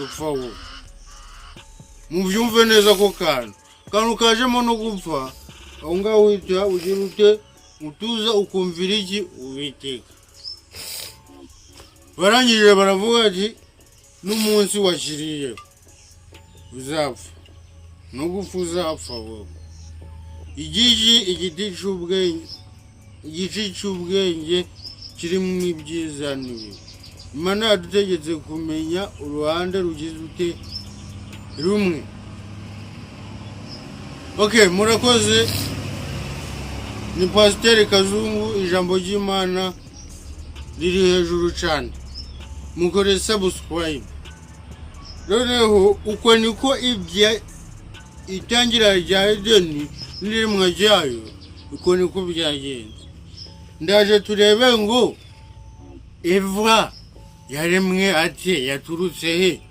gupfa wowe mubyumve neza ko kantu kajemo no gupfa aho ngaho uhita ugira ute utuza ukumvira iki Uwiteka. Barangije baravuga ati n'umunsi washiriye uzapfa no gupfa uzapfa wowe. Igiti cy'ubwenge kirimo ibyiza n'ibibi. Imana yadutegetse kumenya uruhande rugize ute rumwe. Okay, murakoze. Ni Pasiteri Kazungu, ijambo ry'Imana riri hejuru cyane. Mukore subscribe. Noneho uko niko itangira rya Edeni n'irimwa ryayo uko niko byagenze. Ndaje turebe ngo Eva yaremwe ate, yaturutse he?